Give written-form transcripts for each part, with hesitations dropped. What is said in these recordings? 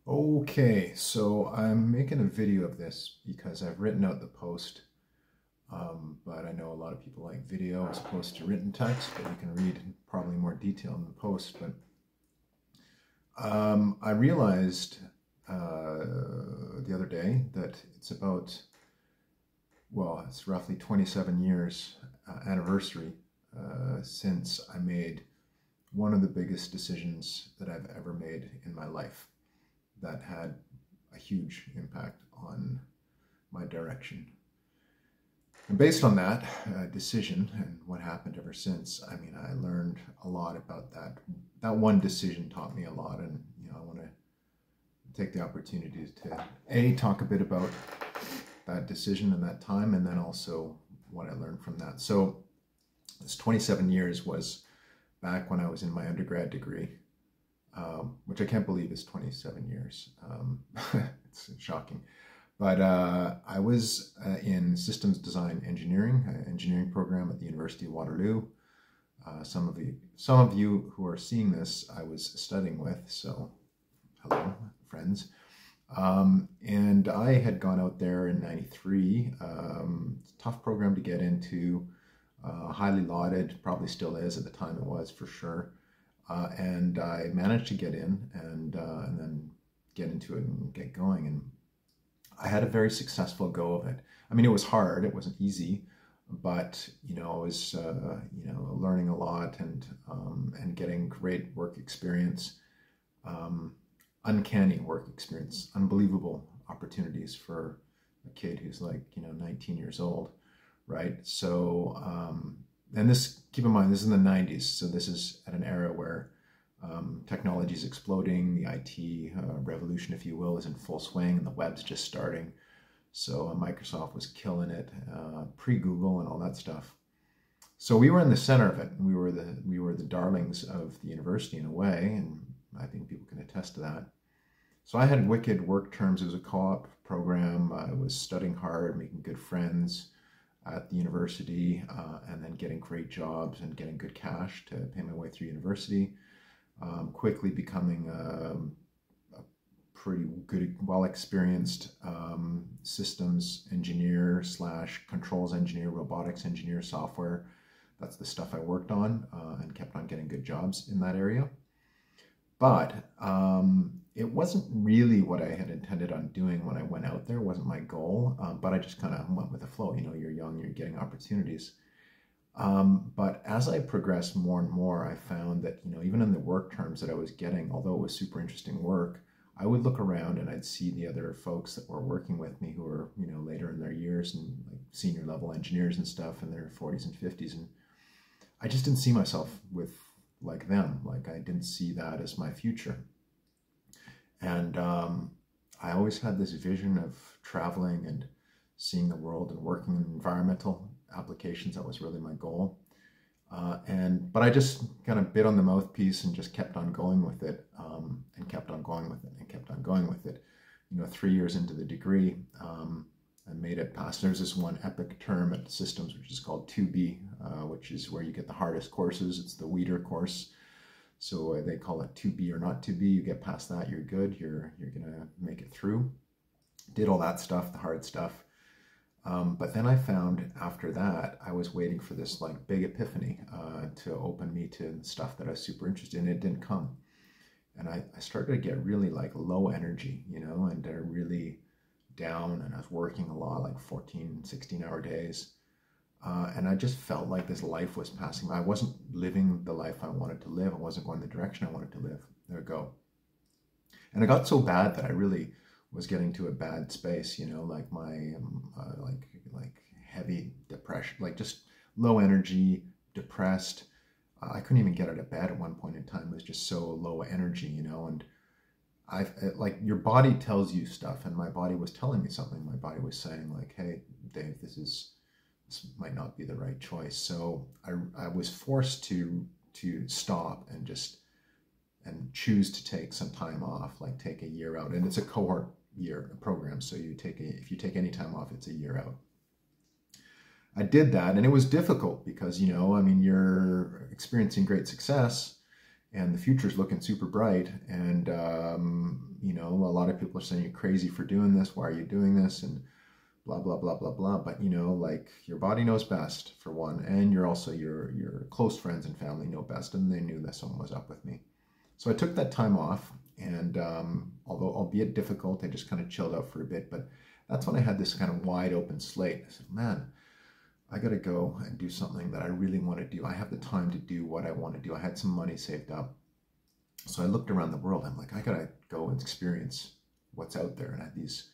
Okay, so I'm making a video of this because I've written out the post, but I know a lot of people like video as opposed to written text, but you can read probably more detail in the post. But I realized the other day that it's roughly 27 years anniversary since I made one of the biggest decisions that I've ever made in my life that had a huge impact on my direction. And based on that decision and what happened ever since, I mean, I learned a lot about that. That one decision taught me a lot, and I want to take the opportunity to talk a bit about that decision and that time, and then also what I learned from that. So, this 27 years was back when I was in my undergrad degree, which I can't believe is 27 years. It's shocking. But I was in systems design engineering program at the University of Waterloo. Some of you who are seeing this, I was studying with, so hello, friends. And I had gone out there in '93. Tough program to get into, highly lauded, probably still is, at the time it was for sure. And I managed to get in and then get into it and get going. And I had a very successful go of it. I mean, it was hard, it wasn't easy, but I was learning a lot and getting great work experience, uncanny work experience, unbelievable opportunities for a kid who's like 19 years old, right? So and this, keep in mind, this is in the '90s, so this is at an era where technology is exploding, the IT revolution, if you will, is in full swing, and the web's just starting. So Microsoft was killing it, pre-Google and all that stuff. So we were in the center of it. We were the darlings of the university in a way, and I think people can attest to that. So I had wicked work terms. It was a co-op program. I was studying hard, making good friends at the university, and then getting great jobs and getting good cash to pay my way through university. Quickly becoming a pretty good, well-experienced systems engineer / controls engineer, robotics engineer, software. That's the stuff I worked on, and kept on getting good jobs in that area. But it wasn't really what I had intended on doing when I went out there. It wasn't my goal, but I just kind of went with the flow. You're young, you're getting opportunities. But as I progressed more and more, I found that, even in the work terms that I was getting, although it was super interesting work, I would look around and I'd see the other folks that were working with me who were, later in their years and like senior level engineers and stuff in their 40s and 50s. And I just didn't see myself with like them. Like I didn't see that as my future. And I always had this vision of traveling and seeing the world and working in environmental applications. That was really my goal. But I just kind of bit on the mouthpiece and just kept on going with it, and kept on going with it and kept on going with it. 3 years into the degree, I made it past. There's this one epic term at systems, which is called 2B, which is where you get the hardest courses. It's the Weider course. So they call it 2B or not 2B. You get past that, you're good. You're gonna make it through. Did all that stuff, the hard stuff. But then I found after that, I was waiting for this like big epiphany to open me to stuff that I was super interested in. It didn't come. And I started to get really like low energy, and really down. And I was working a lot, like 14, 16-hour days. And I just felt like this life was passing by. I wasn't living the life I wanted to live. I wasn't going the direction I wanted to live. There we go. And it got so bad that I really was getting to a bad space, like my like heavy depression, like just low energy, depressed. I couldn't even get out of bed at one point in time. It was just so low energy, and like your body tells you stuff, and my body was telling me something. My body was saying like, hey, Dave, this might not be the right choice. So I was forced to stop and choose to take some time off, like take a year out. And it's a cohort year program, so if you take any time off, it's a year out. I did that, and it was difficult because I mean, you're experiencing great success, and the future's looking super bright. And, you know, a lot of people are saying you're crazy for doing this. Why are you doing this? And blah, blah, blah, blah, blah. But, you know, like, your body knows best, for one. And you're also, your close friends and family know best. And they knew that something was up with me. So I took that time off. And although albeit difficult, I just kind of chilled out for a bit. But that's when I had this kind of wide open slate. I said, man, I got to go and do something that I really want to do. I have the time to do what I want to do. I had some money saved up. So I looked around the world. I'm like, I got to go and experience what's out there. And I had this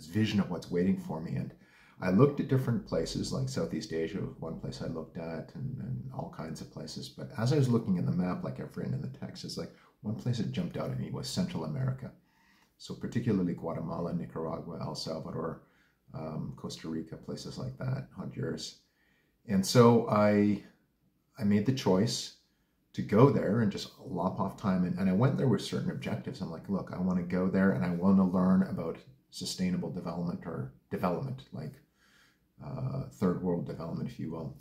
vision of what's waiting for me. And I looked at different places, like Southeast Asia was one place I looked at, and all kinds of places. But as I was looking at the map, like I've written in the text, it's like one place that jumped out at me was Central America. So particularly Guatemala, Nicaragua, El Salvador, Costa Rica, places like that, Honduras. And so I made the choice to go there and just lop off time. And I went there with certain objectives. I'm like, look, I want to go there and I want to learn about sustainable development, or development, like third world development, if you will.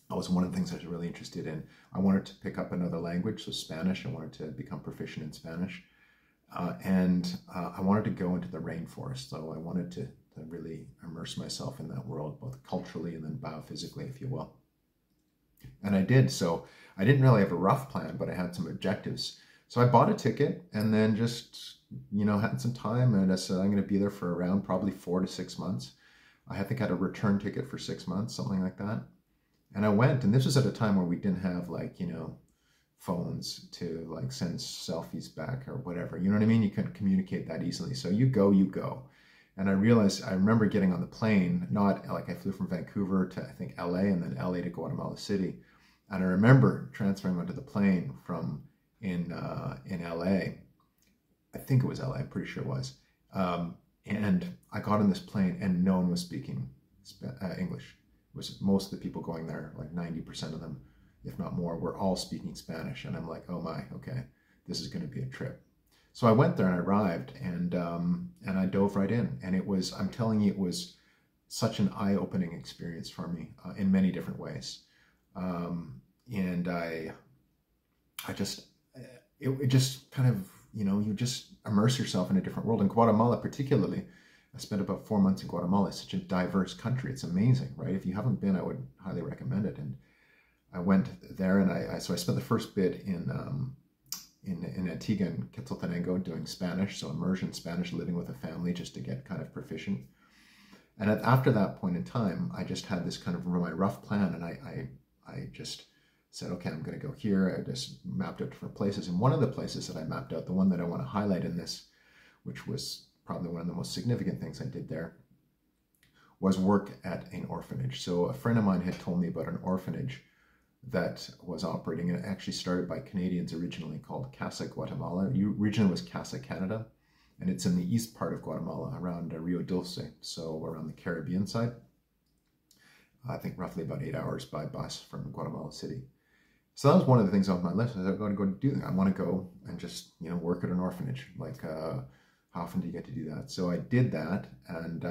That was one of the things I was really interested in. I wanted to pick up another language, so Spanish. I wanted to become proficient in Spanish. And I wanted to go into the rainforest. So I wanted to really immerse myself in that world, both culturally and then biophysically, if you will. And I did. So I didn't really have a rough plan, but I had some objectives. So I bought a ticket and then just, you know, had some time. And I said, I'm going to be there for around probably 4 to 6 months. I think I had a return ticket for 6 months, something like that. And I went, and this was at a time where we didn't have, like, you know, phones to like send selfies back or whatever. You know what I mean? You couldn't communicate that easily. So you go. And I realized, I remember getting on the plane, not like I flew from Vancouver to, I think, LA, and then LA to Guatemala City. And I remember transferring onto the plane from in LA. I think it was LA, I'm pretty sure it was. And I got on this plane and no one was speaking English. It was most of the people going there, like 90% of them, if not more, were all speaking Spanish. And I'm like, oh my, okay, this is going to be a trip. So I went there and I arrived, and I dove right in. And it was, I'm telling you, it was such an eye-opening experience for me in many different ways. And it just kind of, you know, you just immerse yourself in a different world. In Guatemala particularly, I spent about 4 months in Guatemala. It's such a diverse country. It's amazing, right? If you haven't been, I would highly recommend it. And I went there, and so I spent the first bit in Antigua and Quetzaltenango doing Spanish, so immersion Spanish, living with a family just to get kind of proficient. And after that point in time, I just had this kind of my rough plan, and I just said, okay, I'm going to go here. I just mapped out different places. And one of the places that I mapped out, the one that I want to highlight in this, which was probably one of the most significant things I did there, was work at an orphanage. So a friend of mine had told me about an orphanage that was operating, and it actually started by Canadians originally, called Casa Guatemala. Originally was Casa Canada, and it's in the east part of Guatemala around Rio Dulce, so around the Caribbean side. I think roughly about 8 hours by bus from Guatemala City. So that was one of the things on my list. I was going to go do that. I want to go and just, you know, work at an orphanage. Like, how often do you get to do that? So I did that, and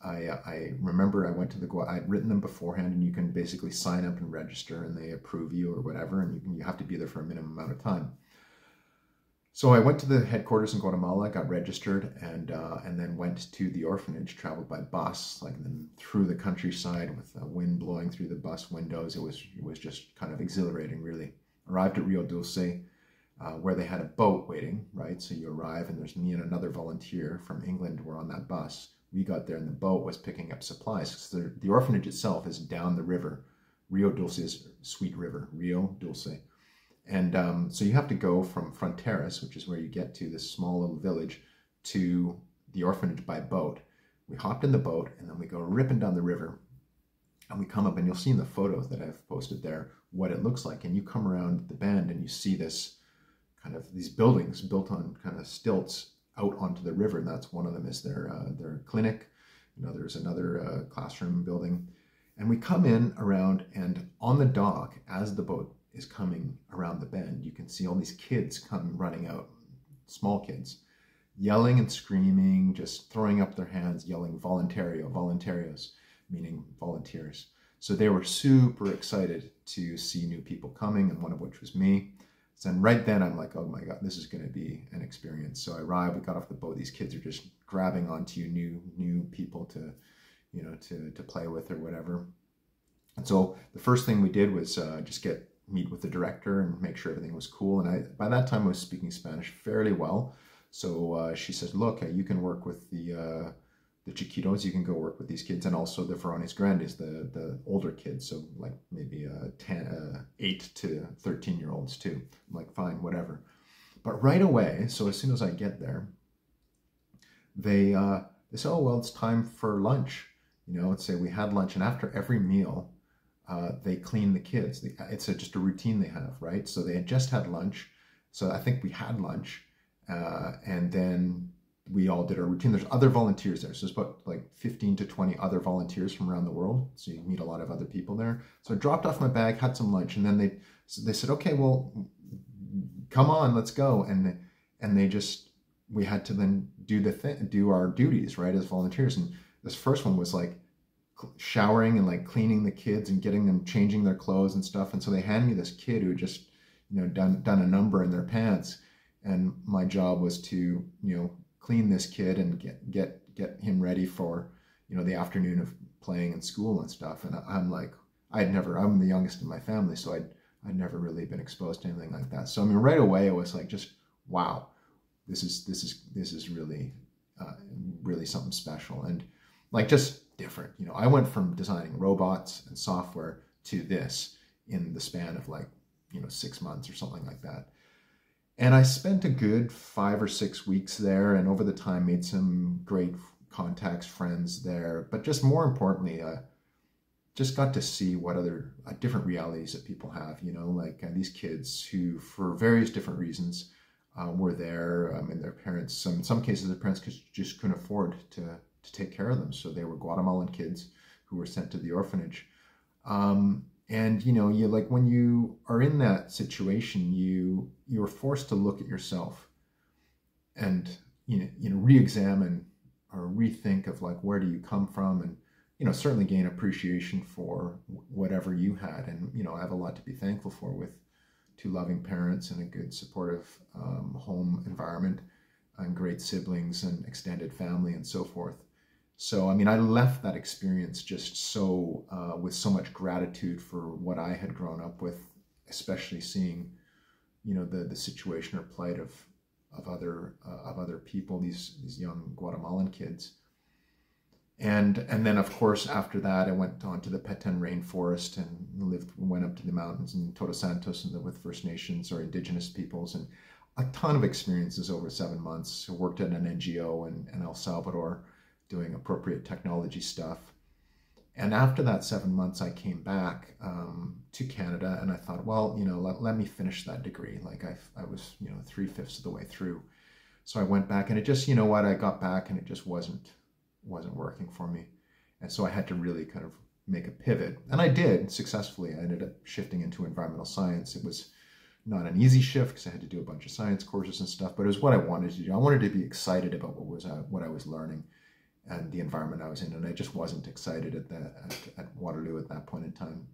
I remember I went to I'd written them beforehand, and you can basically sign up and register, and they approve you or whatever, and you have to be there for a minimum amount of time. So I went to the headquarters in Guatemala, got registered, and then went to the orphanage, traveled by bus, like then through the countryside with the wind blowing through the bus windows. It was just kind of exhilarating, really. Arrived at Rio Dulce, where they had a boat waiting, right? So you arrive, and there's me and another volunteer from England who were on that bus. We got there, and the boat was picking up supplies. So the orphanage itself is down the river. Rio Dulce is Sweet River, Rio Dulce. And so you have to go from Fronteras, which is where you get to this small little village, to the orphanage by boat. We hopped in the boat, and then we go ripping down the river, and we come up, and you'll see in the photos that I've posted there what it looks like. And you come around the bend, and you see this kind of, these buildings built on kind of stilts out onto the river, and that's one of them is their clinic. You know, there's another classroom building. And we come in around, and on the dock, as the boat is coming around the bend, you can see all these kids come running out, small kids, yelling and screaming, just throwing up their hands, yelling voluntario, voluntarios, meaning volunteers. So they were super excited to see new people coming, and one of which was me. So then right then I'm like, oh my God, this is going to be an experience. So I arrived, we got off the boat. These kids are just grabbing onto you, new people to, to play with or whatever. And so the first thing we did was just meet with the director and make sure everything was cool. And by that time I was speaking Spanish fairly well. So she said, look, you can work with the Chiquitos, you can go work with these kids, and also the Verones Grandes, the older kids, so like maybe 8 to 13-year-olds too. I'm like, fine, whatever. But right away, so as soon as I get there, they say, oh, well, it's time for lunch. Let's say we had lunch, and after every meal, they clean the kids. It's just a routine they have, right? So they had just had lunch. So I think we had lunch, and then we all did our routine. There's other volunteers there. So there's about like 15 to 20 other volunteers from around the world. So you meet a lot of other people there. So I dropped off my bag, had some lunch, and then they said, okay, well, come on, let's go. And we had to then do our duties, right, as volunteers. And this first one was like showering and like cleaning the kids and getting them changing their clothes and stuff. And so they handed me this kid who just, done a number in their pants. And my job was to, clean this kid and get him ready for, the afternoon of playing in school and stuff. And I'm like, I'm the youngest in my family, so I'd never really been exposed to anything like that. So I mean, right away it was like, just wow, this is really really something special, and like just different. I went from designing robots and software to this in the span of like 6 months or something like that. And I spent a good 5 or 6 weeks there, and over the time made some great contacts, friends there. But just more importantly, just got to see what other different realities that people have. Like these kids who, for various different reasons, were there. I mean, their parents. In some cases, their parents just couldn't afford to take care of them, so they were Guatemalan kids who were sent to the orphanage. And you like, when you are in that situation, you're forced to look at yourself and re-examine or rethink of like, where do you come from, and certainly gain appreciation for whatever you had. And I have a lot to be thankful for, with 2 loving parents and a good supportive home environment and great siblings and extended family and so forth. So, I mean, I left that experience just so, with so much gratitude for what I had grown up with, especially seeing, the situation or plight of other people, these young Guatemalan kids. And then, of course, after that, I went on to the Petén rainforest and went up to the mountains in Todos Santos and with First Nations or Indigenous peoples, and a ton of experiences over 7 months. I worked at an NGO in El Salvador, doing appropriate technology stuff. And after that 7 months, I came back to Canada, and I thought, well, let me finish that degree. Like I was, 3/5 of the way through. So I went back, and it just, I got back and it just wasn't working for me. And so I had to really kind of make a pivot. And I did successfully. I ended up shifting into environmental science. It was not an easy shift because I had to do a bunch of science courses and stuff, but it was what I wanted to do. I wanted to be excited about what I was learning and the environment I was in, and I just wasn't excited at Waterloo at that point in time.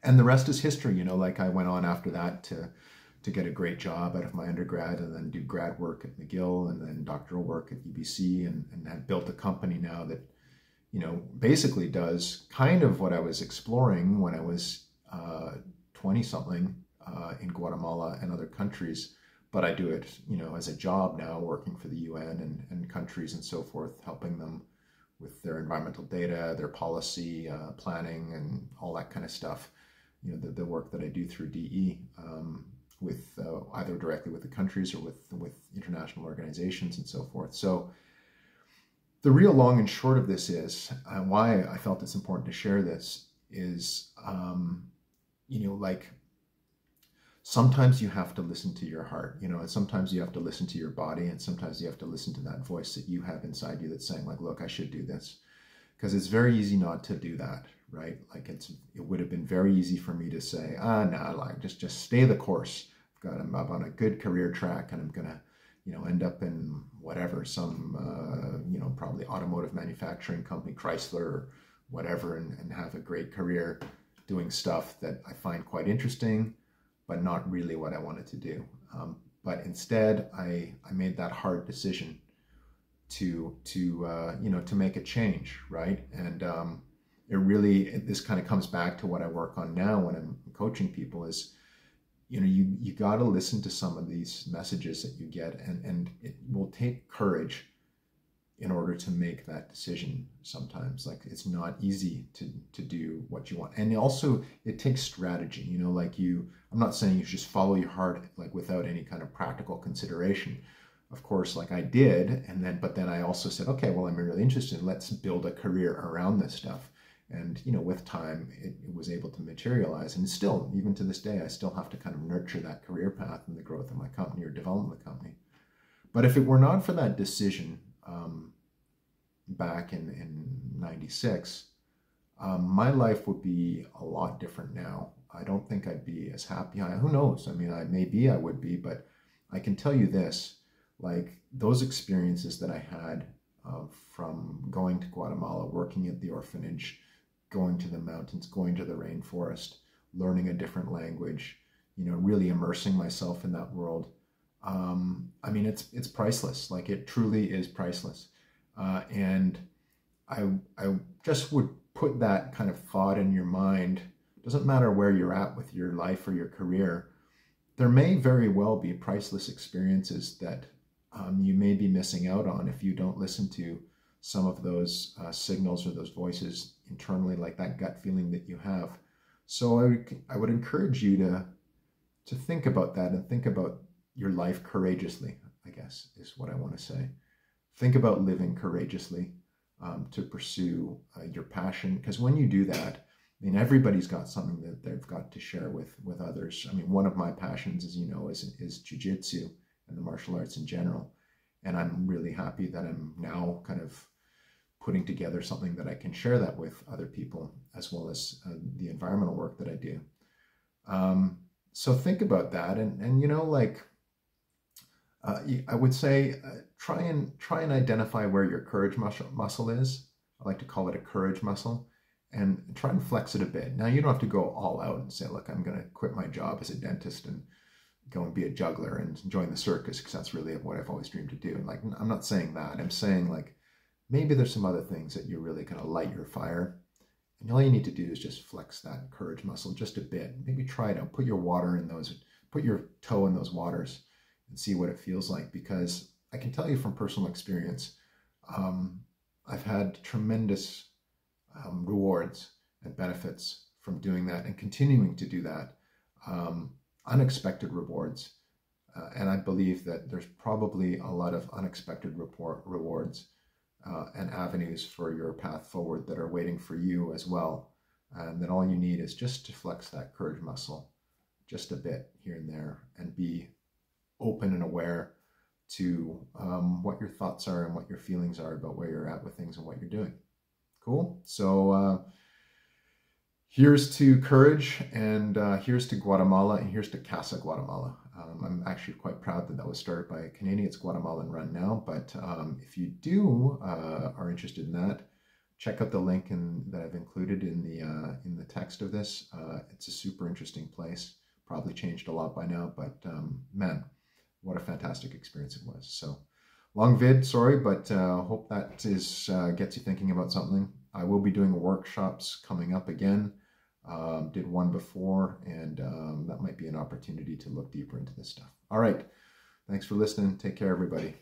And the rest is history. Like I went on after that to get a great job out of my undergrad, and then do grad work at McGill, and then doctoral work at UBC, and have built a company now that basically does kind of what I was exploring when I was 20 something in Guatemala and other countries. But I do it, as a job now, working for the UN and countries and so forth, helping them with their environmental data, their policy planning, and all that kind of stuff. The work that I do through DE, with either directly with the countries or with international organizations and so forth. So the real long and short of this is, why I felt it's important to share this is, like, sometimes you have to listen to your heart, and sometimes you have to listen to your body, and sometimes you have to listen to that voice that you have inside you that's saying like, look, I should do this. Because it's very easy not to do that, right? Like it would have been very easy for me to say, like just stay the course. I'm on a good career track, and I'm gonna, end up in whatever, some, probably automotive manufacturing company, Chrysler, or whatever and have a great career doing stuff that I find quite interesting, but not really what I wanted to do. But instead, I made that hard decision to make a change, right? And this kind of comes back to what I work on now when I'm coaching people is, you got to listen to some of these messages that you get, and it will take courage in order to make that decision sometimes. Like, it's not easy to do what you want. And also it takes strategy, I'm not saying you should just follow your heart, like without any kind of practical consideration. Of course, like I did, but then I also said, okay, well, I'm really interested. Let's build a career around this stuff. And, with time, it was able to materialize. And still, even to this day, I still have to kind of nurture that career path and the growth of my company or development of the company. But if it were not for that decision back in 96, my life would be a lot different now. I don't think I'd be as happy. Who knows? I mean, I would be, but I can tell you this, like those experiences that I had from going to Guatemala, working at the orphanage, going to the mountains, going to the rainforest, learning a different language, really immersing myself in that world. I mean, it's priceless. Like, it truly is priceless. And I just would put that kind of thought in your mind. Doesn't matter where you're at with your life or your career. There may very well be priceless experiences that you may be missing out on if you don't listen to some of those signals or those voices internally, like that gut feeling that you have. So I would encourage you to think about that and think about your life courageously, I guess, is what I want to say. Think about living courageously to pursue your passion. Because when you do that, I mean, everybody's got something that they've got to share with others. I mean, one of my passions, as you know, is jiu-jitsu and the martial arts in general. And I'm really happy that I'm now kind of putting together something that I can share that with other people, as well as the environmental work that I do. So think about that, and I would say try and identify where your courage muscle is. I like to call it a courage muscle, and try and flex it a bit. Now, you don't have to go all out and say, look, I'm going to quit my job as a dentist and go and be a juggler and join the circus, because that's really what I've always dreamed to do. And like, I'm not saying that. I'm saying, like, maybe there's some other things that you're really going to light your fire. And all you need to do is just flex that courage muscle just a bit. Maybe try it out. Put your toe in those waters and see what it feels like. Because I can tell you from personal experience, I've had tremendous rewards and benefits from doing that and continuing to do that. Unexpected rewards. And I believe that there's probably a lot of unexpected rewards and avenues for your path forward that are waiting for you as well. And then all you need is just to flex that courage muscle just a bit here and there, and be open and aware to what your thoughts are and what your feelings are about where you're at with things and what you're doing. Cool. So here's to courage, and here's to Guatemala, and here's to Casa Guatemala. I'm actually quite proud that was started by a Canadian. It's Guatemalan run now, but if you are interested in that, check out the link that I've included in the text of this. It's a super interesting place. Probably changed a lot by now, but man, what a fantastic experience it was. So long vid, sorry, but hope that gets you thinking about something. I will be doing workshops coming up again. Did one before, and that might be an opportunity to look deeper into this stuff. All right. Thanks for listening. Take care, everybody.